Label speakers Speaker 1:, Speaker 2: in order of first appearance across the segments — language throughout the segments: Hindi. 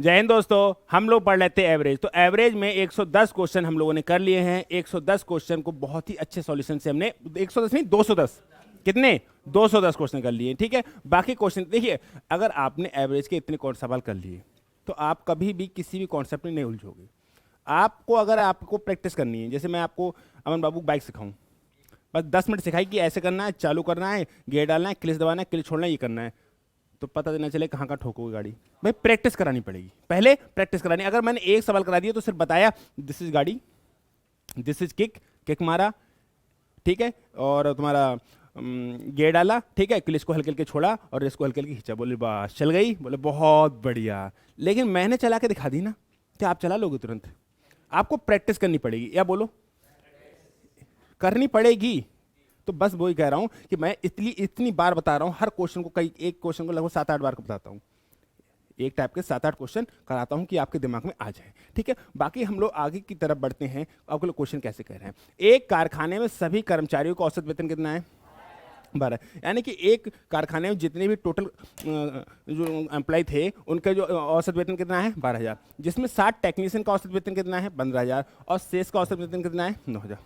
Speaker 1: जय हिंद दोस्तों, हम लोग पढ़ लेते हैं एवरेज। तो एवरेज में 110 क्वेश्चन हम लोगों ने कर लिए हैं। 110 क्वेश्चन को बहुत ही अच्छे सॉल्यूशन से हमने 110 नहीं 210 कितने 210 क्वेश्चन कर लिए। ठीक है, बाकी क्वेश्चन देखिए, अगर आपने एवरेज के इतने सवाल कर लिए तो आप कभी भी किसी भी कॉन्सेप्ट में नहीं उलझोगे। आपको अगर आपको प्रैक्टिस करनी है, जैसे मैं आपको अमन बाबू बाइक सिखाऊं, बस 10 मिनट सिखाई कि ऐसे करना है, चालू करना है, गियर डालना है, क्लिच दबाना है, क्लिच छोड़ना है, ये करना है, तो पता देना चले कहाँ ठोकोगे गाड़ी। भाई प्रैक्टिस करानी पड़ेगी, पहले प्रैक्टिस करानी। अगर मैंने एक सवाल करा दिया तो सिर्फ बताया दिस इज गाड़ी, दिस इज किक, किक मारा, ठीक है, और तुम्हारा गियर डाला, ठीक है, क्लिच को हल्के हल्के छोड़ा और रेस को हल्के हल्के खींचा, बोले बस चल गई, बोले बहुत बढ़िया। लेकिन मैंने चला के दिखा दी ना, क्या आप चला लोगे तुरंत? आपको प्रैक्टिस करनी पड़ेगी, या बोलो करनी पड़ेगी। तो बस वही कह रहा हूं कि मैं इतनी बार बता रहा हूं, हर क्वेश्चन को, कई एक क्वेश्चन को लगभग 7-8 बार को बताता हूं, एक टाइप के 7-8 क्वेश्चन कराता हूं कि आपके दिमाग में आ जाए। ठीक है, बाकी हम लोग आगे की तरफ बढ़ते हैं। आपके लोग क्वेश्चन कैसे कह रहे हैं। एक कारखाने में सभी कर्मचारियों का औसत वेतन कितना है? 12। यानी कि एक कारखाने में जितने भी टोटल जो एम्प्लॉय थे उनका जो औसत वेतन कितना है? 12,000। जिसमें 60 टेक्नीशियन का औसत वेतन कितना है? 15,000। और शेष का औसत वेतन कितना है? 9,000।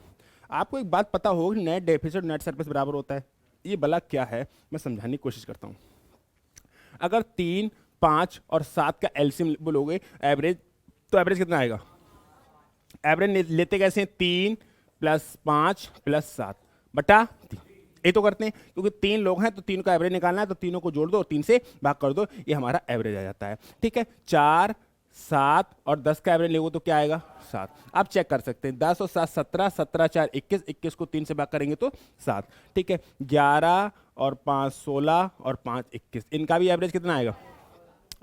Speaker 1: आपको एक बात पता होगी, नेट डेफिसिट नेट सरप्लस बराबर होता है। ये भला क्या है, मैं समझाने की कोशिश करता हूँ। अगर 3, 5 और 7 का एलसीएम बोलोगे एवरेज, तो एवरेज कितना आएगा? एवरेज लेते कैसे हैं? 3 + 5 + 7 बटा 3। ये तो करते हैं क्योंकि 3 लोग हैं तो 3 का एवरेज निकालना है, तो तीनों को जोड़ दो, 3 से भाग कर दो, ये हमारा एवरेज आ जाता है। ठीक है, 4, 7 और 10 का एवरेज लेगो तो क्या आएगा? 7। आप चेक कर सकते हैं, 10 और 7 17, 17 4 21, 21 को 3 से भाग करेंगे तो 7। ठीक है, 11 और 5 16 और 5 21, इनका भी एवरेज कितना आएगा?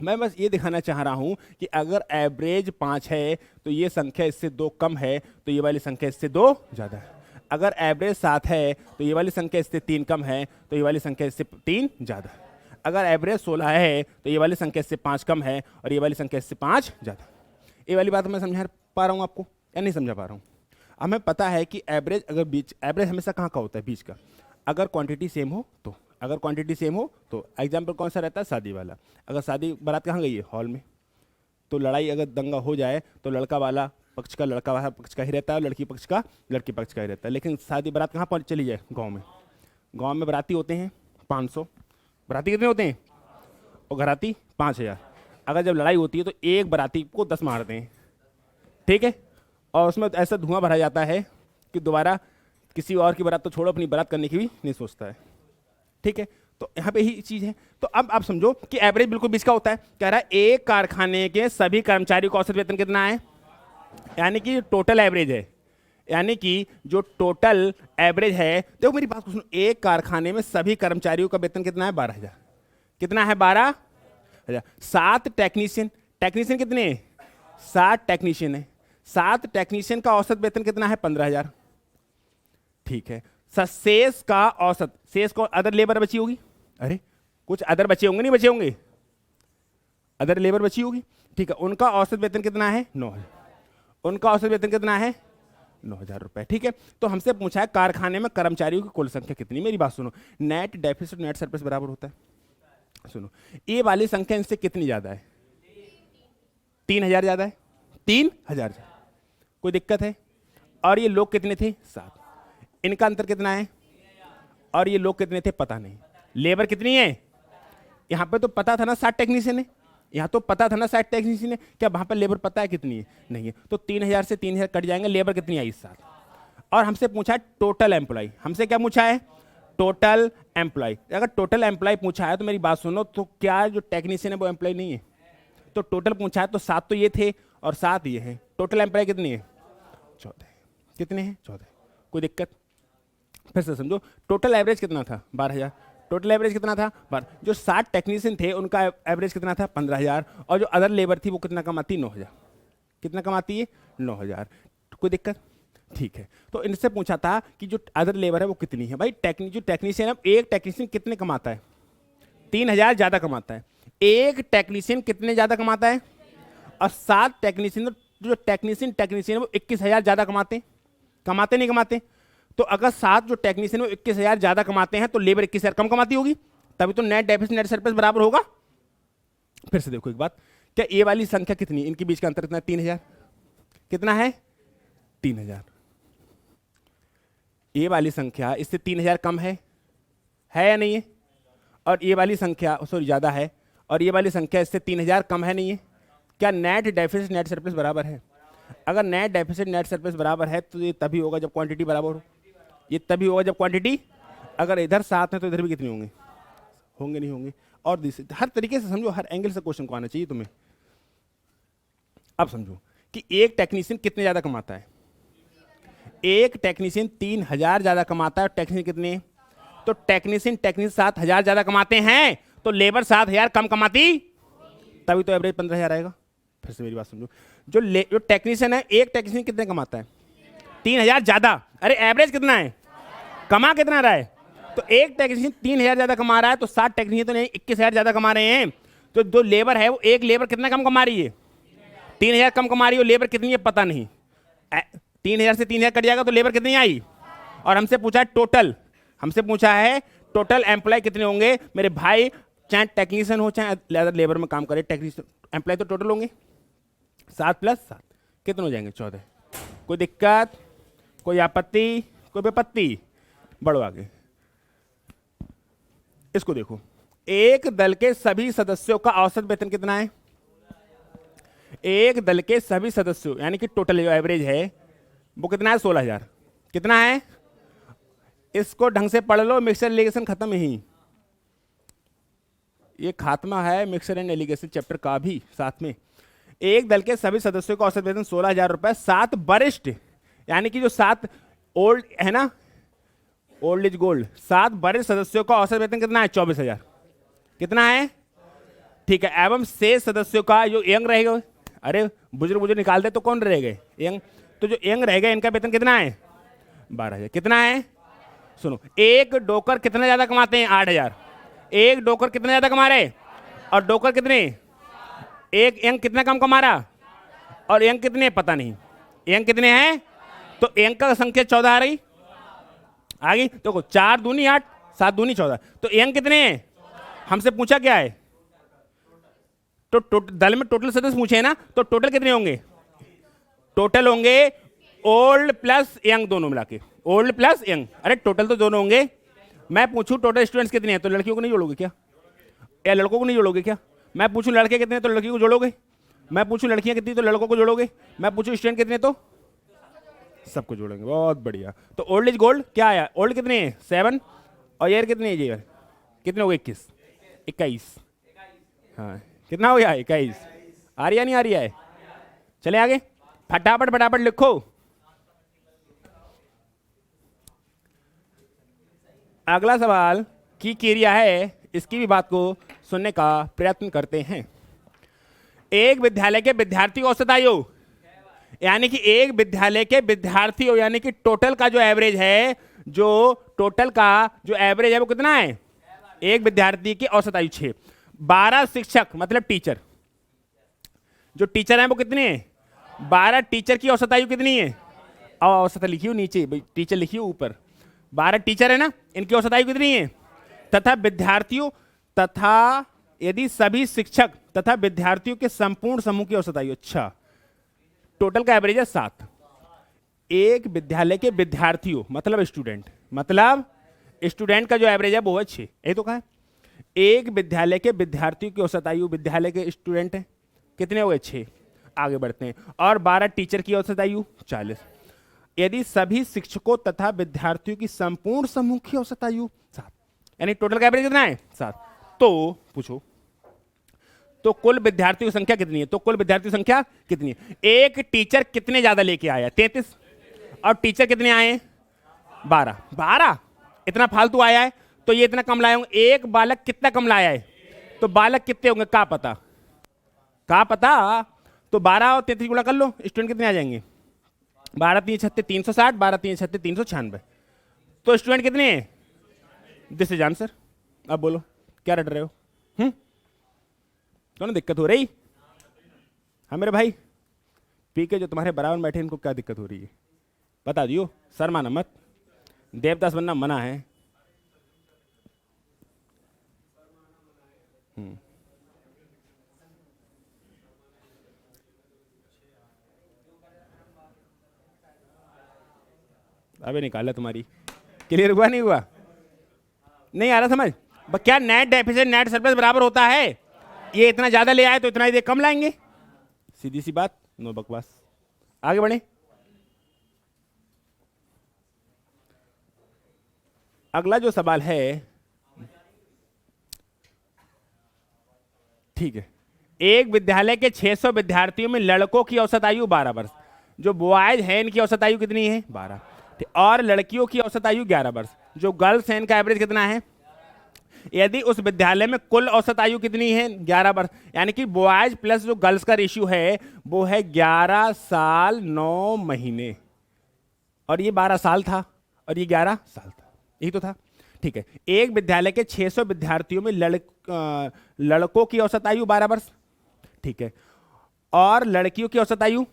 Speaker 1: मैं बस ये दिखाना चाह रहा हूं कि अगर एवरेज 5 है तो ये संख्या इससे 2 कम है, तो ये वाली संख्या इससे 2 ज्यादा है। अगर एवरेज 7 है तो ये वाली संख्या इससे 3 कम है, तो ये वाली संख्या इससे 3 ज्यादा है। अगर एवरेज 16 है तो ये वाली संख्या इससे 5 कम है, और ये वाली संख्या इससे 5 ज्यादा। ये वाली बात मैं समझा पा रहा हूं आपको या नहीं समझा पा रहा हूं? हमें पता है कि एवरेज, अगर बीच, एवरेज हमेशा कहाँ का होता है? बीच का। अगर क्वांटिटी सेम हो तो, अगर क्वांटिटी सेम हो तो एग्जाम्पल कौन सा रहता है? शादी वाला। अगर शादी बारात कहाँ गई है? हॉल में। तो लड़ाई अगर दंगा हो जाए तो लड़का वाला पक्ष का लड़का वाला पक्ष का ही रहता है, और लड़की पक्ष का लड़की पक्ष का ही रहता है। लेकिन शादी बारात कहाँ पहुँच चली जाए? गाँव में। गाँव में बाराती होते हैं 500। बाराती कितने होते हैं? और घराती 5,000। अगर जब लड़ाई होती है तो एक बाराती को 10 मारते हैं, ठीक है, और उसमें ऐसा धुआं भरा जाता है कि दोबारा किसी और की बारात तो छोड़ो, अपनी बारात करने की भी नहीं सोचता है। ठीक है, तो यहाँ पे ही चीज है। तो अब आप समझो कि एवरेज बिल्कुल बीच का होता है। कह रहा है एक कारखाने के सभी कर्मचारियों का औसत वेतन कितना है, यानी कि टोटल एवरेज है, यानी कि जो टोटल एवरेज है। देखो मेरी बात को सुनो, एक कारखाने में सभी कर्मचारियों का वेतन कितना है? 12,000। कितना है? 12,000। 7 टेक्नीशियन, टेक्नीशियन कितने हैं? 7 टेक्नीशियन है। 7 टेक्नीशियन का औसत वेतन कितना है? 15,000। ठीक है, शेष का औसत, शेष को अदर लेबर बची होगी। अरे कुछ अदर बचे होंगे, नहीं बचे होंगे? अदर लेबर बची होगी, ठीक है, उनका औसत वेतन कितना है? 9,000। उनका औसत वेतन कितना है? 9,000 रुपए। ठीक है, तो हमसे पूछा है कारखाने में कर्मचारियों की कुल संख्या कितनी। मेरी बात सुनो, नेट डेफिसिट नेट सरप्लस बराबर होता है। सुनो, ये वाली संख्या इनसे कितनी ज्यादा है? 3,000 ज्यादा है। 3,000। कोई दिक्कत है? और ये लोग कितने थे? 7। इनका अंतर कितना है? और ये लोग कितने थे? पता नहीं। लेबर कितनी है? यहां पे तो पता था ना 7 टेक्नीशियन है, यहां तो पता था ना 7 टेक्नीशियन है। क्या वहां पर लेबर पता है कितनी है? नहीं है। तो 3,000 से 3,000 कट जाएंगे, लेबर कितनी आई? 7। और हमसे पूछा है टोटल एम्प्लॉय। हमसे क्या पूछा है? Total employ. अगर टोटल एम्प्लॉय पूछा है तो मेरी बात सुनो, तो क्या जो टेक्नीशियन है वो एम्प्लॉय नहीं है? तो टोटल पूछा है तो 7 तो ये थे और 7 ये हैं। टोटल एम्प्लॉय कितनी है? 14। कितने हैं? 14। कोई दिक्कत? फिर से समझो, टोटल एवरेज कितना था? 12,000। टोटल एवरेज कितना था? 12। जो 7 टेक्नीशियन थे उनका एवरेज कितना था? 15,000। और जो अदर लेबर थी वो कितना कमाती? 9,000। कितना कमाती है? 9,000। कोई दिक्कत? ठीक है, तो इनसे पूछा था कि जो अदर लेबर है वो कितनी है। भाई जो टेक्नीशियन है, एक टेक्नीशियन कितने कमाता है? 3,000 ज्यादा कमाता है। एक टेक्नीशियन कितने ज्यादा कमाता है? और 7 टेक्नीशियन, जो टेक्नीशियन है वो 21,000 ज्यादा कमाते हैं। कमाते नहीं कमाते? तो अगर 7 जो टेक्नीशियन है वो 21,000 ज्यादा कमाते हैं तो लेबर 21,000 कम कमाती होगी, तभी तो नेट डेफिसिट नेट सरप्लस बराबर होगा। फिर से देखो एक बात, क्या ए वाली संख्या कितनी, इनके बीच का अंतर कितना है, 3000, कितना है 3000। ए वाली संख्या इससे 3000 कम है या नहीं है, और ये वाली संख्या सॉरी ज़्यादा है, और ये वाली संख्या इससे 3000 कम है नहीं है। क्या नेट डेफिसिट नेट सरप्लस बराबर है? अगर नेट डेफिसिट नेट सरप्लस बराबर है तो ये तभी होगा जब क्वांटिटी बराबर हो, ये तभी होगा जब क्वांटिटी, अगर इधर 7 है तो इधर भी कितने होंगे, होंगे नहीं होंगे। और हर तरीके से समझो, हर एंगल से क्वेश्चन को आना चाहिए तुम्हें। अब समझो कि एक टेक्नीशियन कितने ज़्यादा कमाता है, एक टेक्नीशियन 3000 ज़्यादा कमाता है, और टेक्नीशियन कितने, तो टेक्नीशियन 7000 ज़्यादा कमाते हैं तो लेबर 7000 कम कमाती, तभी तो एवरेज 15000 आएगा। फिर से मेरी बात समझो, जो टेक्नीशियन है, एक टेक्नीशियन कितने कमाता है, 3000 ज़्यादा, अरे एवरेज कितना है, कमा कितना रहा है, तो एक टेक्नीशियन 3000 ज़्यादा कमा रहा है, तो 7 टेक्नीशियन तो नहीं 21000 ज़्यादा कमा रहे हैं। तो जो लेबर है वो एक लेबर कितना कम कमा रही है, 3000 कम कमा रही है, लेबर कितनी है पता नहीं, 3000 से 3000 कट जाएगा तो लेबर कितनी आई। और हमसे पूछा है टोटल, हमसे पूछा है टोटल एम्प्लॉय कितने होंगे मेरे भाई, चाहे टेक्नीशियन हो चाहे लेबर में काम करे, टेक्नीशियन एम्प्लॉय तो टोटल होंगे 7 + 7 कितने हो जाएंगे, 14। कोई दिक्कत, कोई आपत्ति, कोई विपत्ति, बढ़ो आगे। इसको देखो, एक दल के सभी सदस्यों का औसत वेतन कितना है, एक दल के सभी सदस्यों यानी कि टोटल जो एवरेज है वो कितना है, 16000, कितना है, इसको ढंग से पढ़ लो, मिक्सर एलिगेशन खत्म ही, ये खात्मा है मिक्सर एंड एलिगेशन चैप्टर का भी साथ में। एक दल के सभी सदस्यों का औसत वेतन 16000 रुपए, 7 वरिष्ठ यानी कि जो 7 ओल्ड है ना, ओल्ड इज गोल्ड, 7 वरिष्ठ सदस्यों का औसत वेतन कितना है, 24000, कितना है, ठीक है। एवं शेष सदस्यों का जो यंग रहेगा, अरे बुजुर्ग निकाल दे तो कौन रहेगा यंग, तो जो यंग रहेगा इनका वेतन कितना है, 12000, कितना है, सुनो, एक डोकर कितना ज्यादा कमाते हैं, 8000, एक डोकर कितना ज्यादा कमा रहे, और डोकर कितने, एक यंग कितना कम कमा रहा, और यंग कितने पता नहीं, यंग कितने हैं, तो यंग का संख्या 14 आ रही, आ गई, देखो 4 दूनी 8, 7 दूनी 14, तो यंग कितने हैं, हमसे पूछा क्या है, तो दल में टोटल सदस्य पूछे हैं ना, तो टोटल कितने होंगे, टोटल होंगे ओल्ड प्लस यंग दोनों मिला के, ओल्ड प्लस यंग, अरे टोटल तो दोनों होंगे। मैं पूछूं टोटल स्टूडेंट्स कितने हैं, तो लड़कियों को नहीं जोड़ोगे क्या, या लड़कों को नहीं जोड़ोगे क्या, मैं पूछूं लड़के कितने तो लड़की को जोड़ोगे, मैं पूछूं लड़कियां कितनी तो लड़कों को जोड़ोगे, मैं पूछूं स्टूडेंट कितने तो सबको जोड़ेंगे, बहुत बढ़िया। तो ओल्ड इज गोल्ड क्या आया, ओल्ड कितने हैं 7, और ईयर कितने हैं ईयर, कितने हो गए 21, हाँ कितना हो गया 21, आ रही है नहीं आ रही है, चले आगे फटाफट फटाफट लिखो। अगला सवाल की क्रिया है, इसकी भी बात को सुनने का प्रयत्न करते हैं। एक विद्यालय के विद्यार्थी औसत आयु यानी कि एक विद्यालय के विद्यार्थी यानी कि टोटल का जो एवरेज है, जो टोटल का जो एवरेज है वो कितना है, एक विद्यार्थी की औसत आयु 6, 12 शिक्षक मतलब टीचर, जो टीचर हैं वो कितने हैं, 12 टीचर की औसत आयु कितनी है, और औसत लिखी हो नीचे, टीचर लिखी हो ऊपर, 12 टीचर है ना, इनकी औसत आयु कितनी है, तथा विद्यार्थियों तथा यदि सभी शिक्षक तथा विद्यार्थियों के संपूर्ण समूह की औसत आयु, अच्छा टोटल का एवरेज है 7, एक विद्यालय के विद्यार्थियों मतलब स्टूडेंट का जो एवरेज है वो है 6, ये तो कहा है। एक विद्यालय के विद्यार्थियों की औसत आयु, विद्यालय के स्टूडेंट है कितने हुए 6, आगे बढ़ते हैं, और 12 टीचर की औसत आयु 40, यदि सभी शिक्षकों तथा विद्यार्थियों की संपूर्ण समूह की औसत आयु 7, यानी टोटल का एवरेज कितना है 7। तो पूछो तो कुल विद्यार्थियों की संख्या कितनी है, तो कुल विद्यार्थियों की संख्या कितनी है, एक टीचर कितने ज्यादा लेके आया 33, और टीचर कितने आए 12 इतना फालतू आया है, तो ये इतना कम लाए होंगे, एक बालक कितना कम लाया है, तो बालक कितने होंगे क्या पता, तो 12 और 33 गुणा कर लो, स्टूडेंट कितने आ जाएंगे, 12 3 36 360, 12 3 36 396, तो स्टूडेंट कितने हैं, दिस इज आंसर। अब बोलो क्या रट रहे हो, कौन दिक्कत हो रही, हाँ मेरे भाई पी के जो तुम्हारे बराबर बैठे इनको क्या दिक्कत हो रही है, बता दियो, शर्माना मत, देवदास बनना मना है। अबे निकाला तुम्हारी, क्लियर हुआ नहीं हुआ, नहीं आ रहा समझ? क्या नेट डेफिसिट नेट सरप्लस बराबर होता है, ये इतना ज्यादा ले आए तो इतना ही कम लाएंगे, सीधी सी बात, नो बकवास। आगे बढ़े, अगला जो सवाल है, ठीक है, एक विद्यालय के 600 विद्यार्थियों में लड़कों की औसत आयु 12 वर्ष, जो बॉयज है इनकी औसत आयु कितनी है 12, और लड़कियों की औसत आयु 11 वर्ष, जो गर्ल्स है इनका एवरेज कितना है। यदि उस विद्यालय में कुल औसत आयु कितनी है 11 वर्ष, यानी कि बॉयज प्लस जो गर्ल्स का रेशियो है वो है 11 साल 9 महीने, और ये 12 साल था और ये 11 साल था, यही तो था, ठीक है। एक विद्यालय के 600 विद्यार्थियों में लड़कों की औसत आयु 12 वर्ष, ठीक है, और लड़कियों की औसत आयु,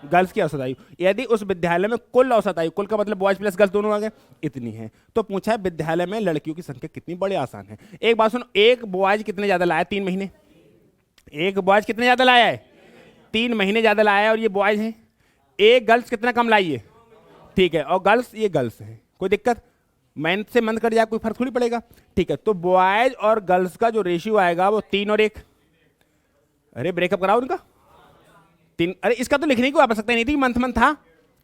Speaker 1: गर्ल्स की औसत आयु, यदि उस विद्यालय में कुल औसत आयु, कुल का मतलब बॉयज प्लस गर्ल्स दोनों आ गए, इतनी है, तो पूछा है विद्यालय में लड़कियों की संख्या कितनी, बड़े आसान है। एक बात सुनो, एक बॉयज कितने ज्यादा लाया 3 महीने, एक बॉयज कितने ज्यादा लाया है 3 महीने ज्यादा लाया है, और ये बॉयज है। एक गर्ल्स कितना कम लाई है, ठीक है, और गर्ल्स ये गर्ल्स है, कोई दिक्कत, मैन से मन कर जाए कोई फर्क थोड़ी पड़ेगा, ठीक है। तो बॉयज और गर्ल्स का जो रेशियो आएगा वो 3 और 1, अरे ब्रेकअप कराओ उनका 3, अरे इसका तो लिखने की आवश्यकता नहीं थी, मंथ मंथ था,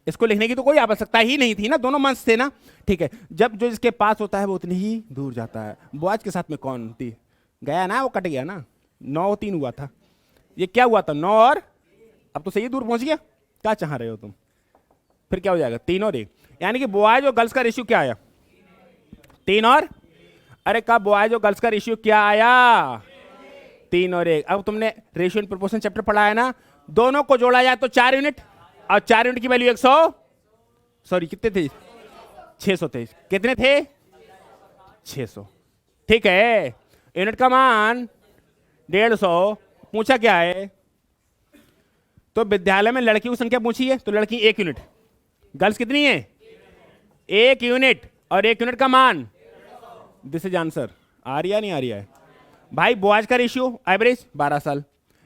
Speaker 1: इसको लिखने की तो कोई आवश्यकता ही नहीं थी ना, दोनों मंथ थे ना, ठीक है। जब जो इसके पास होता है वो उतनी ही दूर जाता है, बॉयज के साथ में कौन थी गया ना, वो कट गया ना, 9-3 हुआ था, ये क्या हुआ था 9 और, अब तो सही दूर पहुंच गया, क्या चाह रहे हो तुम, फिर क्या हो जाएगा 3 और 1, यानी कि बॉयज और गर्ल्स का रेशियो क्या आया 3 और, अरे कब बॉयज और गर्ल्स का रेशियो क्या आया 3 और 1। अब तुमने रेशियो एंड प्रोपोर्शन चैप्टर पढ़ा है ना, दोनों को जोड़ा जाए तो 4 यूनिट, और 4 यूनिट की वैल्यू 100, सॉरी कितने थे 600 थे, कितने थे 600, ठीक है, यूनिट का मान 150, पूछा क्या है, तो विद्यालय में लड़कियों की संख्या पूछी है, तो लड़की 1 यूनिट, गर्ल्स कितनी है 1 यूनिट, और 1 यूनिट का मान, दिस इज आंसर, आ रही है नहीं आ रही है भाई। बॉयज का रेशियो एवरेज 12 साल,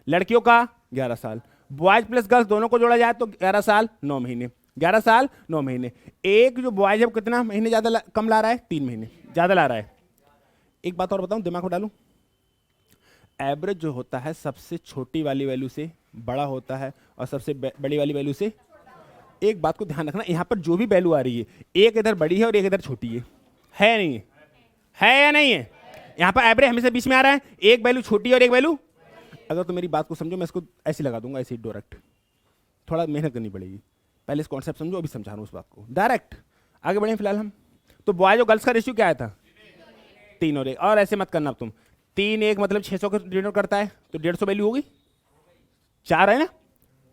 Speaker 1: लड़कियों का 11 साल, बॉयज प्लस गर्ल्स दोनों को जोड़ा जाए तो 11 साल 9 महीने, 11 साल 9 महीने। एक जो बॉयज है वो कितना महीने ज्यादा कम ला रहा है 3 महीने ज्यादा ला रहा है। एक बात और बताऊं, दिमाग में डालूं, एवरेज जो होता है सबसे छोटी वाली वैल्यू से बड़ा होता है और सबसे बड़ी वाली वैल्यू से, एक बात को ध्यान रखना, यहां पर जो भी वैल्यू आ रही है एक इधर बड़ी है और एक इधर छोटी है नहीं है, है या नहीं है, यहां पर एवरेज हमेशा बीच में आ रहा है, एक वैल्यू छोटी और एक वैल्यू, अगर तो मेरी बात को समझो मैं इसको ऐसे लगा दूंगा, ऐसे डायरेक्ट, थोड़ा मेहनत करनी पड़ेगी, पहले इस कॉन्सेप्ट समझो, अभी समझा रहा हूं उस बात को डायरेक्ट। आगे बढ़े फिलहाल हम, तो बॉयज और गर्ल्स का रेशियो क्या आया था 3 और 1, और ऐसे मत करना तुम, 3 1 मतलब 600 को डिनोट करता है, तो 150 वैल्यू होगी, 4 है ना,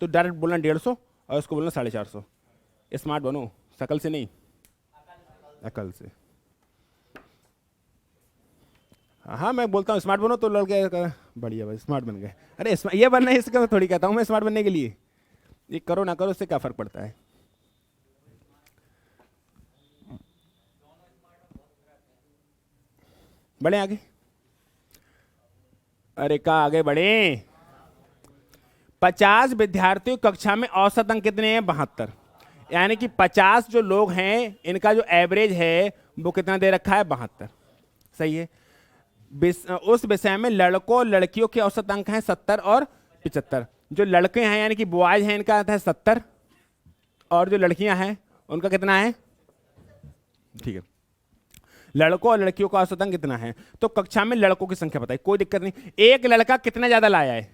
Speaker 1: तो डायरेक्ट बोलना 150 और उसको बोलना 450, स्मार्ट बनो, शकल से नहीं अकल से। हाँ मैं बोलता हूँ स्मार्ट बनो तो लड़के बढ़िया भाई स्मार्ट बन गए, अरे ये बनना है इसका मैं थोड़ी कहता हूँ मैं स्मार्ट बनने के लिए, ये करो ना करो उससे क्या फर्क पड़ता है। बढ़े आगे, अरे का आगे बढ़े, 50 विद्यार्थियों कक्षा में औसत अंक कितने हैं 72, यानी कि 50 जो लोग हैं इनका जो एवरेज है वो कितना दे रखा है 72, सही है। उस विषय में लड़कों और लड़कियों के औसत अंक हैं 70 और 75, जो लड़के हैं यानी कि बॉयज हैं इनका आता है 70, और जो लड़कियां हैं उनका कितना है, ठीक है, लड़कों और लड़कियों का औसत अंक कितना है, तो कक्षा में लड़कों की संख्या बताइए, कोई दिक्कत नहीं, एक लड़का कितना ज्यादा लाया है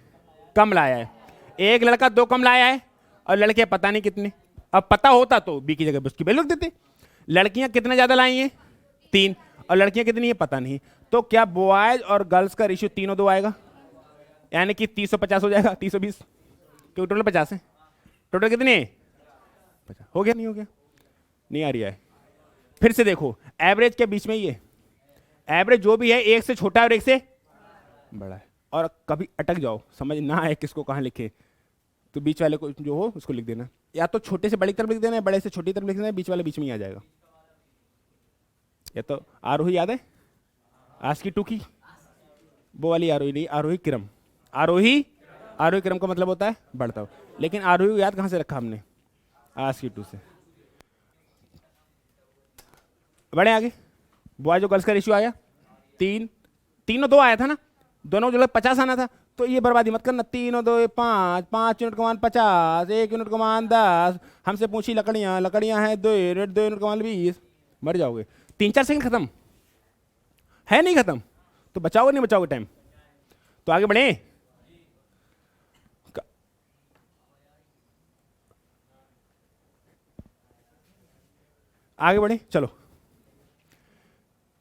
Speaker 1: कम लाया है, एक लड़का 2 कम लाया है, और लड़के पता नहीं कितने, अब पता होता तो बी की जगह उसकी वैल्यू देते। लड़कियां कितना ज्यादा लाई हैं 3, और लड़कियां कितनी है पता नहीं, तो क्या बॉयज और गर्ल्स का रेशियो 3 और 2 आएगा, यानी कि 350 हो जाएगा, 320, क्योंकि टोटल 50 है, टोटल कितने 50 हो गया, नहीं हो गया, नहीं आ रही है। फिर से देखो एवरेज के बीच में ये एवरेज जो भी है एक से छोटा है और एक से बड़ा है, और कभी अटक जाओ समझ ना आए किसको कहां लिखे, तो बीच वाले को जो हो उसको लिख देना, या तो छोटे से बड़ी तरफ लिख देना, बड़े से छोटी तरफ लिख देना, बीच वाले बीच में ही आ जाएगा। या तो आरोही याद है आज की टू की, वो वाली आरोही नहीं, आरोही क्रम, आरोही क्रम का मतलब होता है बढ़ता हुआ, लेकिन आरोही याद कहां से रखा हमने आज की टू से, बढ़े आगे। बॉयज और गर्ल्स का रेशियो आया 3, 3 और 2 आया था ना, दोनों जो 50 आना था। तो ये बर्बादी मत करना, 3 और 2 5, 5 यूनिट का मान 50, 1 यूनिट का मान 10। हमसे पूछी लकड़ियाँ, लकड़ियाँ हैं 2 यूनिट, 2 यूनिट का मान 20, मर जाओगे। 3-4 सेकंड खत्म है, नहीं खत्म तो बचाओगे नहीं बचाओगे टाइम। तो आगे बढ़े, आगे बढ़े चलो।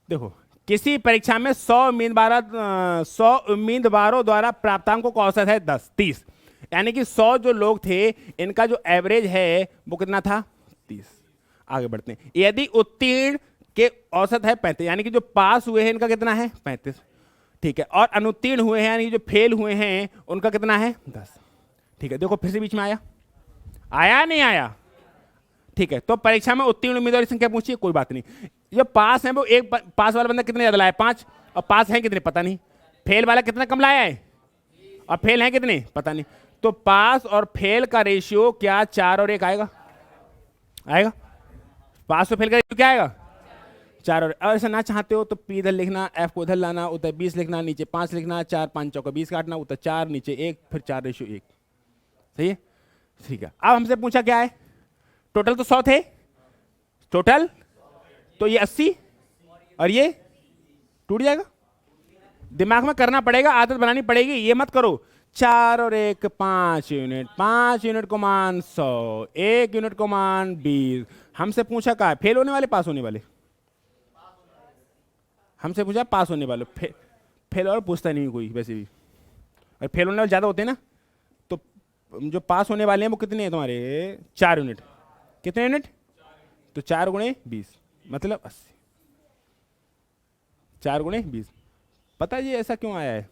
Speaker 1: देखो किसी परीक्षा में 100 उम्मीदवारों द्वारा प्राप्तांकों का औसत है 30, यानी कि 100 जो लोग थे इनका जो एवरेज है वो कितना था 30। आगे बढ़ते हैं। यदि उत्तीर्ण के औसत है 35, यानी कि जो पास हुए हैं इनका कितना है 35, ठीक है। और अनुत्तीर्ण हुए हैं यानी जो फेल हुए हैं उनका कितना है 10, ठीक है। देखो फिर से बीच में आया, आया नहीं आया, ठीक है। तो परीक्षा में उत्तीर्ण उम्मीदवार की संख्या पूछिए, कोई बात नहीं। जो पास है वो एक पास वाला बंदा कितने ज्यादा लाया 5, और पास है कितने पता नहीं, फेल वाला कितना कम लाया है, और फेल है कितने पता नहीं। तो पास और फेल का रेशियो क्या 4 और 1 आएगा, आएगा। पास और फेल का रेशियो क्या आएगा 4 और ऐसा ना चाहते हो तो पी इधर लिखना, एफ को इधर लाना, उधर 20 लिखना, नीचे 5 लिखना, 4 5 चौका 20 काटना, उधर 4 नीचे 1, फिर 4 रेशियो 1, सही है, ठीक है। अब हमसे पूछा क्या है, टोटल तो 100 थे टोटल, तो ये 80 और ये टूट जाएगा। दिमाग में करना पड़ेगा, आदत बनानी पड़ेगी, ये मत करो 4 और 1 5 यूनिट, 5 यूनिट को मान 100, 1 यूनिट को मान 20। हमसे पूछा क्या है, फेल होने वाले पास होने वाले, हमसे पूछा पास होने वाले, फेल और पूछता नहीं कोई वैसे भी, और फेल होने वाले ज्यादा होते हैं ना। तो जो पास होने वाले हैं वो कितने हैं तुम्हारे 4 यूनिट, कितने यूनिट, तो 4 गुणे 20 मतलब 80, 4 गुणे 20। पता है ये ऐसा क्यों आया है,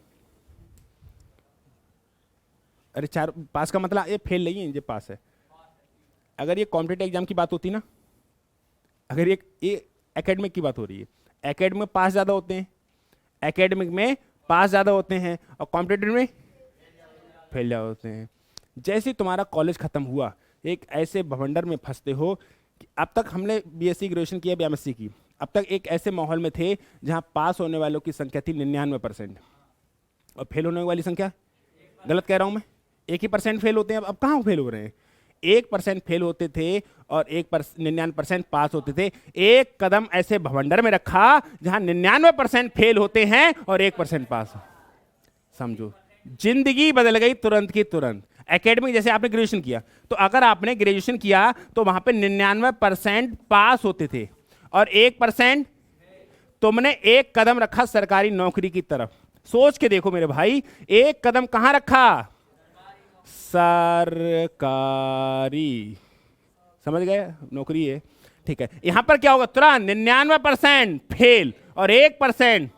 Speaker 1: अरे 4 पास का मतलब ये फेल नहीं है, ये पास है। अगर ये कॉम्पिटेटिव एग्जाम की बात होती ना, अगर ये एकेडमिक की बात हो रही है, एकेडमिक में पास ज्यादा होते हैं, एकेडमिक में पास ज्यादा होते हैं, और कॉम्पिटेटिव में फेल ज्यादा होते हैं। जैसे तुम्हारा कॉलेज खत्म हुआ, एक ऐसे भवंडर में फंसते हो कि अब तक हमने बीएससी ग्रेजुएशन किया, बीएमएससी की, अब तक एक ऐसे माहौल में थे जहां पास होने वालों की संख्या थी 99% और फेल होने वाली संख्या, गलत कह रहा हूं मैं, 1% फेल होते हैं। अब कहाँ फेल हो रहे हैं, 1% फेल होते थे और 99% पास होते थे। एक कदम ऐसे भवंडर में रखा जहां 99% फेल होते हैं और 1% पास, समझो जिंदगी बदल गई तुरंत की तुरंत। एकेडमिक जैसे आपने ग्रेजुएशन किया, तो अगर आपने ग्रेजुएशन किया तो वहां पे 99% पास होते थे और 1% तुमने एक कदम रखा सरकारी नौकरी की तरफ। सोच के देखो मेरे भाई, एक कदम कहां रखा, सरकारी, समझ गए, नौकरी है, ठीक है। यहां पर क्या होगा, तुरंत 99% फेल और 1%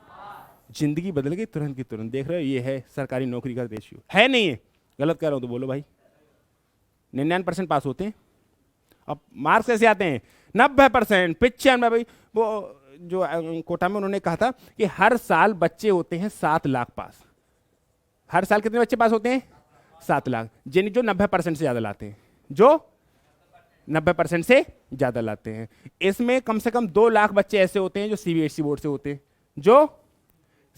Speaker 1: जिंदगी बदल गई तुरंत की तुरंत। देख रहे हो, ये है सरकारी नौकरी का रेशियो, है नहीं है, गलत कह रहा हूं तो बोलो भाई। 99% पास होते हैं, अब मार्क्स कैसे आते हैं 90%, 95। भाई वो जो कोटा में उन्होंने कहा था कि हर साल बच्चे होते हैं 7 लाख पास, हर साल कितने बच्चे पास होते हैं 7 लाख, जिन जो 90% से ज्यादा लाते हैं, जो 90% से ज्यादा लाते हैं। इसमें कम से कम 2 लाख बच्चे ऐसे होते हैं जो सीबीएसई बोर्ड से होते हैं, जो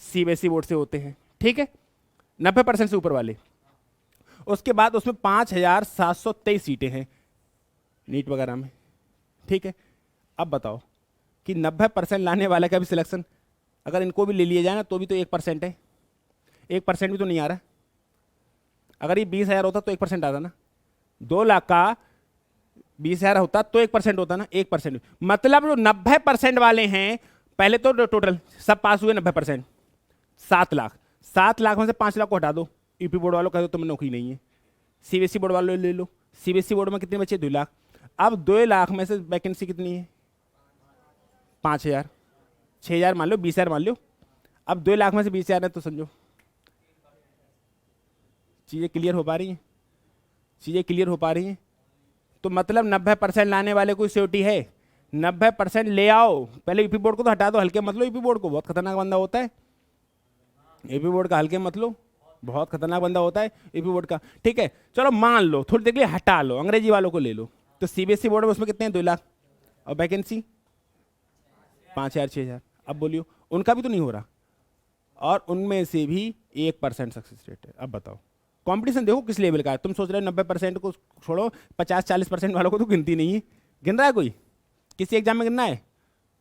Speaker 1: सीबीएसई बोर्ड से होते हैं, ठीक है, 90% से ऊपर वाले। उसके बाद उसमें 5723 सीटें हैं नीट वगैरह में, ठीक है। अब बताओ कि 90% लाने वाले का भी सिलेक्शन अगर इनको भी ले लिया जाए ना तो भी तो 1% है, 1% भी तो नहीं आ रहा। अगर ये 20,000 होता तो 1% आता ना, 2 लाख का 20,000 होता तो 1% होता ना, 1%। मतलब जो 90% वाले हैं, पहले तो टोटल सब पास हुए 90%, 7 लाख, 7 लाख में से 5 लाख को हटा दो, यूपी बोर्ड वालों कह दो तुम्हें नौकरी नहीं है, सीबीएसई बोर्ड वालों ले लो, सीबीएसई बोर्ड में कितने बचे 2 लाख। अब 2 लाख में से वैकेंसी कितनी है 5,000, 6,000 मान लो, 20,000 मान लो। अब 2 लाख में से 20,000 है तो समझो चीजें क्लियर हो पा रही हैं, चीजें क्लियर हो पा रही हैं। तो मतलब 90% लाने वाले कोई सियोरिटी है, 90% ले आओ। पहले यूपी बोर्ड को तो हटा दो, हल्के मत लो, यूपी बोर्ड को बहुत खतरनाक बंदा होता है, यूपी बोर्ड का हल्के मत लो, बहुत खतरनाक बंदा होता है यूपी बोर्ड का, ठीक है। चलो मान लो थोड़ी देर के लिए हटा लो, अंग्रेजी वालों को ले लो, तो सीबीएसई बोर्ड में उसमें कितने हैं 2 लाख, और वैकेंसी 5,000 6,000। अब बोलियो उनका भी तो नहीं हो रहा, और उनमें से भी 1% सक्सेस रेट है। अब बताओ कंपटीशन देखो किस लेवल का है। तुम सोच रहे हो 90% को छोड़ो, 50-40% वालों को तो गिनती नहीं है। गिन रहा है कोई? किसी एग्जाम में गिनना है?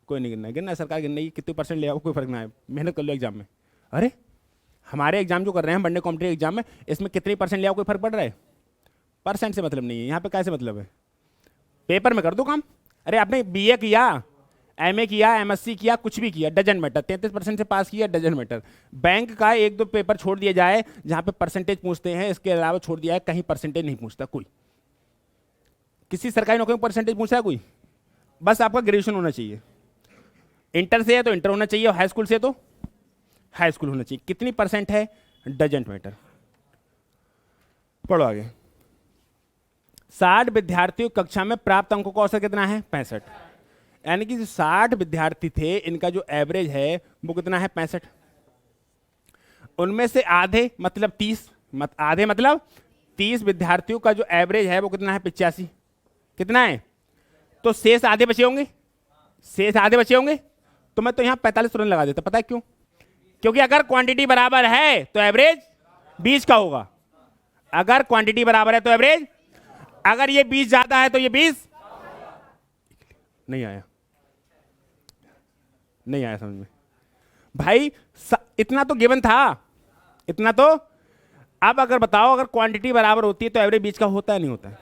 Speaker 1: कोई नहीं गिनना है। गिनना है सरकार गिन रही है, कितने परसेंट ले आओ कोई फर्क ना है, मेहनत कर लो एग्जाम में। अरे हमारे एग्जाम जो कर रहे हैं बनने कॉम्पिटेटिव एग्जाम में, इसमें कितने परसेंट ले आओ कोई फर्क पड़ रहा है? परसेंट से मतलब नहीं है यहाँ पे, कैसे मतलब है? पेपर में कर दो काम। अरे आपने बीए किया, एमए किया, एमएससी किया, कुछ भी किया, डजन मैटर। 33% से पास किया, डजन मैटर। बैंक का 1-2 पेपर छोड़ दिया जाए जहां पे परसेंटेज पूछते हैं, इसके अलावा छोड़ दिया है कहीं परसेंटेज नहीं पूछता कोई। किसी सरकारी नौकरी में परसेंटेज पूछा है कोई? बस आपका ग्रेजुएशन होना चाहिए, इंटर से है तो इंटर होना चाहिए, और हाई स्कूल से तो हाई स्कूल होना चाहिए। कितनी परसेंट है? Doesn't matter. पढ़ो आगे। 60 विद्यार्थियों कक्षा में प्राप्त अंकों का औसत कितना है? 65। यानी कि जो 60 विद्यार्थी थे, इनका जो एवरेज है वो कितना है? 65। उनमें से आधे मतलब 30, आधे मतलब 30 विद्यार्थियों का जो एवरेज है वो कितना है? 85। कितना है? तो शेष आधे बचे होंगे, शेष आधे बचे होंगे। तो मैं तो यहां 45 तुरंत लगा देता। पता है क्यों? क्योंकि अगर क्वांटिटी बराबर है तो एवरेज 20 का होगा। अगर क्वांटिटी बराबर है तो एवरेज, अगर ये 20 ज्यादा है तो ये 20 नहीं आया, नहीं आया समझ में भाई। इतना तो गिवन था, इतना तो। अब अगर बताओ, अगर क्वांटिटी बराबर होती है तो एवरेज 20 का होता है नहीं होता है?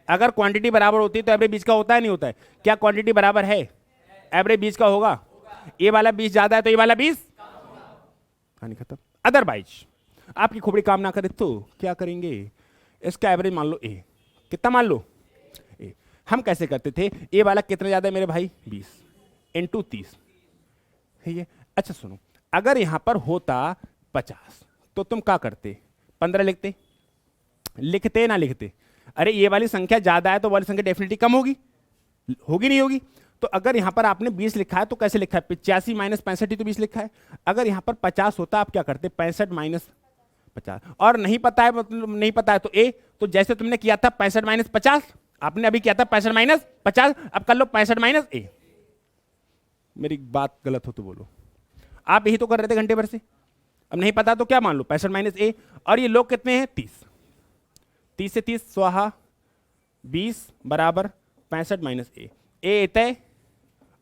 Speaker 1: अगर क्वांटिटी बराबर होती है तो एवरेज 20 का होता है नहीं होता है? क्या क्वांटिटी बराबर है? एवरेज 20 का होगा। ये वाला 20 ज्यादा है तो ये वाला 20 कहानी खत्म। अदरवाइज आपकी खोपड़ी काम ना करे तो क्या करेंगे? इसका एवरेज मान लो ए। कितना मान लो? ए। हम कैसे करते थे? ए वाला कितना ज्यादा है मेरे भाई? 20 इंटू 30। ठीक है। अच्छा सुनो, अगर यहां पर होता 50 तो तुम क्या करते? 15 लिखते? लिखते ना लिखते? अरे ये वाली संख्या ज्यादा है तो वाली संख्या डेफिनेटली कम होगी, होगी नहीं होगी? तो अगर यहां पर आपने 20 लिखा है तो कैसे लिखा है? 85 माइनस 65 ही तो 20 लिखा है। अगर यहां पर 50 होता आप क्या करते? 65 माइनस 50। और नहीं पता है मतलब नहीं पता है तो ए। तो जैसे तुमने किया था 65 माइनस 50, आपने अभी किया था 65 माइनस 50, अब कर लो 65 माइनस ए। मेरी बात गलत हो तो बोलो। आप यही तो कर रहे थे घंटे भर से। अब नहीं पता तो क्या मान लो? 65 माइनस ए। और ये लोग कितने हैं? 30। 30 से 30 स्वाहा, 20 बराबर 65 माइनस ए। ए इतने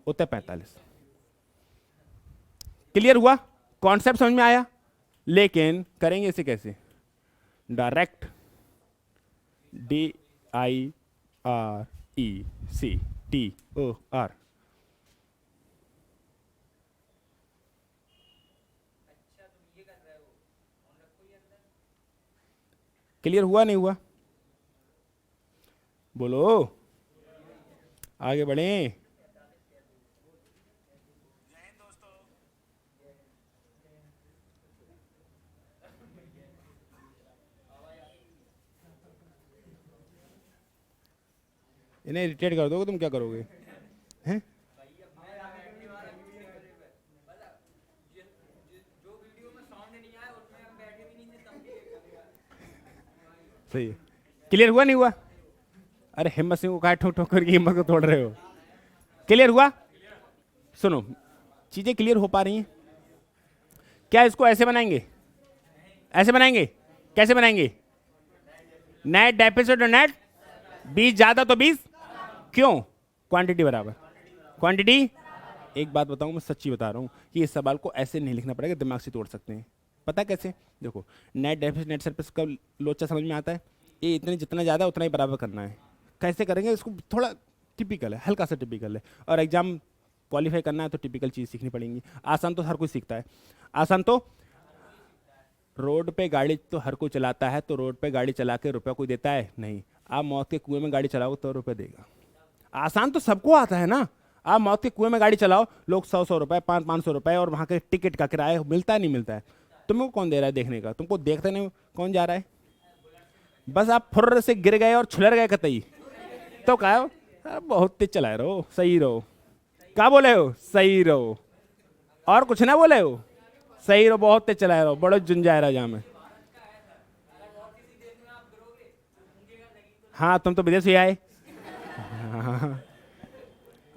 Speaker 1: उतने 45। क्लियर हुआ? कॉन्सेप्ट समझ में आया? लेकिन करेंगे इसे कैसे? Direct DIRECTOR। क्लियर हुआ नहीं हुआ? बोलो, आगे बढ़े। इन्हें इरिटेट कर दोगे तुम, क्या करोगे? हैं? सही है। क्लियर हुआ नहीं हुआ? अरे हिम्मत सिंह को कहा ठोक ठोक करके हिम्मत को तोड़ रहे हो। क्लियर हुआ? सुनो, चीजें क्लियर हो पा रही हैं क्या? इसको ऐसे बनाएंगे, ऐसे बनाएंगे? कैसे बनाएंगे? नेट डेफिसिट और नेट 20 ज्यादा तो 20 क्यों? क्वांटिटी बराबर क्वांटिटी। एक बात बताऊं, मैं सच्ची बता रहा हूं कि इस सवाल को ऐसे नहीं लिखना पड़ेगा, दिमाग से तोड़ सकते हैं। पता कैसे? देखो, नेट डेफिसिट नेट सरप्लस का लोचा समझ में आता है। ये इतने जितना ज़्यादा उतना ही बराबर करना है। कैसे करेंगे इसको? थोड़ा टिपिकल है, हल्का सा टिपिकल है, और एग्जाम क्वालिफाई करना है तो टिपिकल चीज़ सीखनी पड़ेगी। आसान तो हर कोई सीखता है। आसान तो रोड पे गाड़ी तो हर कोई चलाता है, तो रोड पे गाड़ी चला के रुपया कोई देता है? नहीं। आप मौत के कुएं में गाड़ी चलाओ तो रुपये देगा। आसान तो सबको आता है ना। आप मौत के कुएं में गाड़ी चलाओ, लोग 100-100 रुपए, 500-500 रुपए, और वहाँ के टिकट का किराया मिलता है नहीं मिलता है? तुमको कौन दे रहा है देखने का? तुमको देखते नहीं कौन जा रहा है? बस आप फुर्र से गिर गए और छुलर गए कतई तो कहा बहुत तेज चलाए रहो, सही रहो। क्या बोले हो? सही रहो, और कुछ ना बोले हो? सही रहो, बहुत तेज चलाए रहो, बड़ो जुंजाए रहा जहाँ में। हाँ तुम तो विदेश से आए।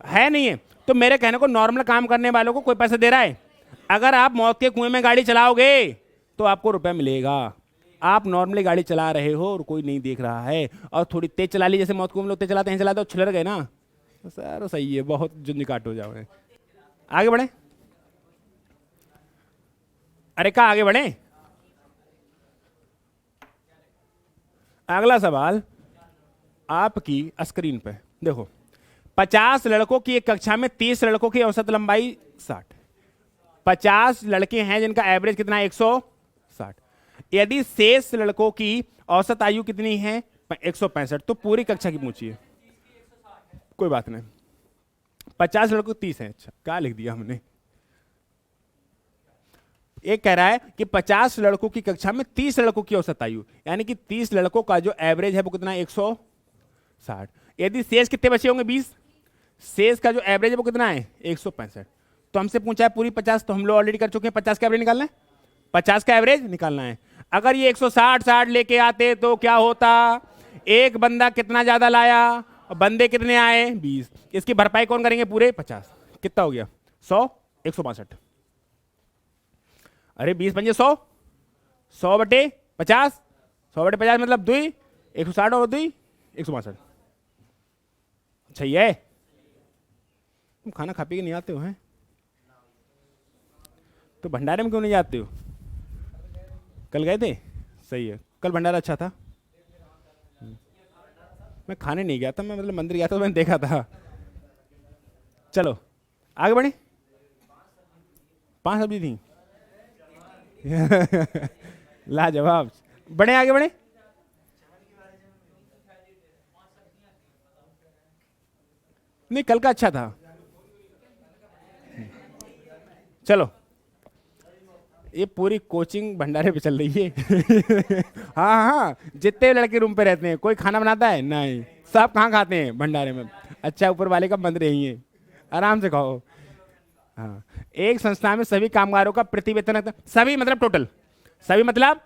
Speaker 1: है नहीं है? तो मेरे कहने को नॉर्मल काम करने वालों को कोई पैसा दे रहा है? अगर आप मौत के कुएं में गाड़ी चलाओगे तो आपको रुपया मिलेगा। आप नॉर्मली गाड़ी चला रहे हो और कोई नहीं देख रहा है और थोड़ी तेज चला ली, जैसे मौत कुएं में लोग तेज चलाते हैं, चलाते हो छिलर गए ना, तो सर सही है, बहुत जुन्नी काट हो जाओगे। आगे बढ़े, अरे कहा आगे बढ़े। अगला सवाल आपकी स्क्रीन पे देखो, 50 लड़कों की एक कक्षा में 30 लड़कों की औसत लंबाई 60, 50 लड़के हैं जिनका एवरेज कितना है 160। यदि शेष लड़कों की औसत आयु कितनी है 165, तो पूरी कक्षा की पूछिए। कोई बात नहीं, 50 लड़कों 30 है। अच्छा क्या लिख दिया हमने, एक कह रहा है कि 50 लड़कों की कक्षा में 30 लड़कों की औसत आयु, यानी कि 30 लड़कों का जो एवरेज है वो कितना है 160। यदि शेष कितने बचे होंगे 20, शेष का जो एवरेज है वो कितना है 165। तो हमसे पूछा है पूरी 50, तो हम लोग ऑलरेडी कर चुके हैं, 50 का एवरेज निकालना है, 50 का एवरेज निकालना है। अगर ये 160 लेके आते तो क्या होता, एक बंदा कितना ज्यादा लाया और बंदे कितने आए 20, इसकी भरपाई कौन करेंगे पूरे 50, कितना हो गया 100, 162। अरे 20 पंजे 100, 100 बटे 50, 100 बटे 50 मतलब 2, 160 और 2 162। सही है। तुम खाना खा पी के नहीं आते हो हैं, तो भंडारे में क्यों नहीं जाते हो? कल गए थे, सही है, कल भंडारा अच्छा था। मैं खाने नहीं गया था, मैं मतलब मंदिर गया था तो मैंने देखा था। चलो आगे बढ़े, 5 सब्जी थी। लाजवाब, बढ़े आगे बढ़े। नहीं कल का अच्छा था। चलो ये पूरी कोचिंग भंडारे पे चल रही है। हाँ हाँ, जितने लड़के रूम पे रहते हैं कोई खाना बनाता है नहीं, सब कहाँ खाते हैं भंडारे में। अच्छा ऊपर वाले का मंदिर यही है, आराम से खाओ। हाँ, एक संस्था में सभी कामगारों का प्रति वेतन, सभी मतलब टोटल, सभी मतलब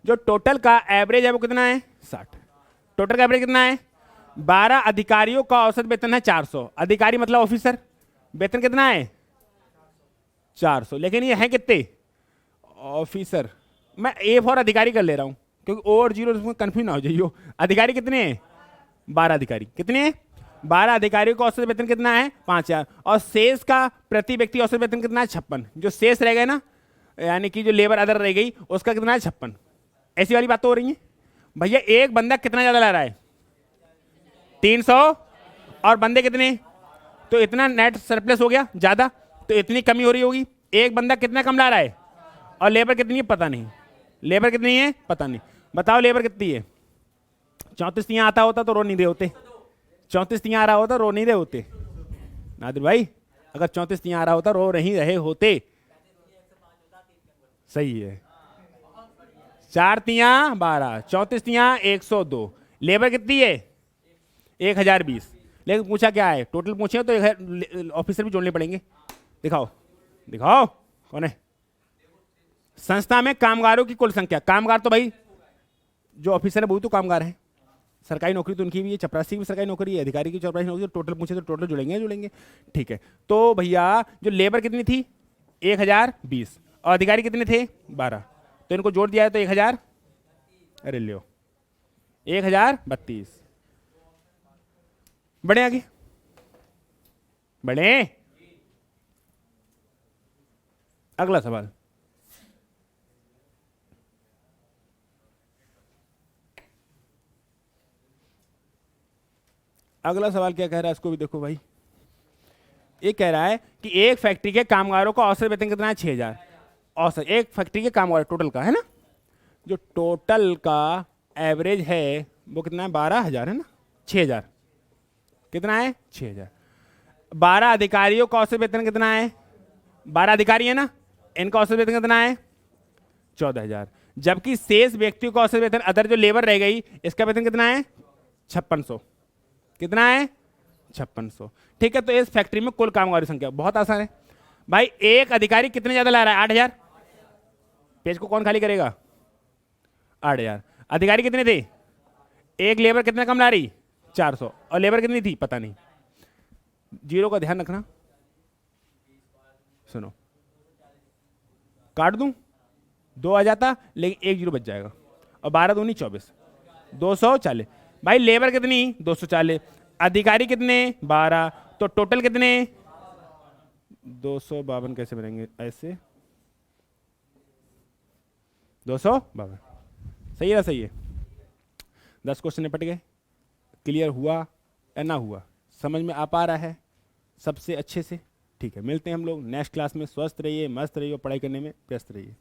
Speaker 1: जो टोटल का एवरेज है वो कितना है 60। टोटल का एवरेज कितना है, 12 अधिकारियों का औसत वेतन है 400। अधिकारी मतलब ऑफिसर, वेतन कितना है 400, लेकिन ये है कितने ऑफिसर। मैं ए फॉर अधिकारी कर ले रहा हूं क्योंकि ओ और जीरो कंफ्यूज ना हो जाइए। अधिकारी कितने हैं 12 अधिकारी, कितने हैं 12 अधिकारियों का औसत वेतन कितना है 5000, और शेष का प्रति व्यक्ति औसत वेतन कितना है 56। जो शेष रह गए ना, यानी कि जो लेबर अदर रह गई उसका कितना है 56। ऐसी वाली बात तो हो रही है भैया। एक बंदा कितना ज्यादा ला रहा है 300, और बंदे कितने, तो इतना नेट सरप्लस हो गया ज्यादा, तो इतनी कमी हो रही होगी। एक बंदा कितना कम ला रहा है और लेबर कितनी है पता नहीं, लेबर कितनी है पता नहीं। बताओ लेबर कितनी है, 34 यहाँ आता होता तो रो नहीं दे होते, 34 यहाँ आ रहा होता रो नहीं रहे होते नादिर भाई, अगर 34 यहाँ आ रहा होता रो नहीं रहे होते। सही है, 4 तिया 12, 34 तिया 102, लेबर कितनी है 1020। लेकिन पूछा क्या है, टोटल पूछे तो ऑफिसर भी जोड़ने पड़ेंगे। दिखाओ दिखाओ कौन है। संस्था में कामगारों की कुल संख्या, कामगार तो भाई जो ऑफिसर है वही तो कामगार है, सरकारी नौकरी तो उनकी भी है, चपरासी की भी सरकारी नौकरी है, अधिकारी की चपरासी नौकरी, टोटल पूछे तो टोटल जुड़ेंगे जुड़ेंगे। ठीक है, तो भैया जो लेबर कितनी थी 1020 और अधिकारी कितने थे 12, तो इनको जोड़ दिया है तो 1000, अरे लो 1032। बढ़े आगे बढ़े। अगला सवाल, अगला सवाल क्या कह रहा है इसको भी देखो भाई। ये कह रहा है कि एक फैक्ट्री के कामगारों का औसत वेतन कितना है 6000। औसत एक फैक्ट्री के कामगार टोटल का है ना, जो टोटल का एवरेज है वो कितना है 12000 है ना, 6000 कितना है 6000। 12 अधिकारियों का औसत वेतन कितना है, 12 अधिकारी है ना, इनका औसत वेतन कितना है 14000। जबकि शेष व्यक्तियों का औसत वेतन अदर जो लेबर रह गई इसका वेतन कितना है 5600, कितना है 5600। ठीक है, तो इस फैक्ट्री में कुल कामगारों की संख्या बहुत आसान है भाई। एक अधिकारी कितने ज्यादा ला रहा है 8000, पेज को कौन खाली करेगा 8000। अधिकारी कितने थे, एक लेबर कितना कम ला रही 400, और लेबर कितनी थी पता नहीं। जीरो का ध्यान रखना। सुनो, काट दूं, 2 आ जाता, लेकिन 1 जीरो बच जाएगा, और 12 दूनी 24, 240। भाई लेबर कितनी, 240, अधिकारी कितने, 12, तो टोटल कितने, 252 कैसे बनेंगे ऐसे, 252। सही है ना, सही है। 10 क्वेश्चन निपट गए। क्लियर हुआ या ना हुआ, समझ में आ पा रहा है सबसे अच्छे से? ठीक है, मिलते हैं हम लोग नेक्स्ट क्लास में। स्वस्थ रहिए, मस्त रहिए, पढ़ाई करने में व्यस्त रहिए।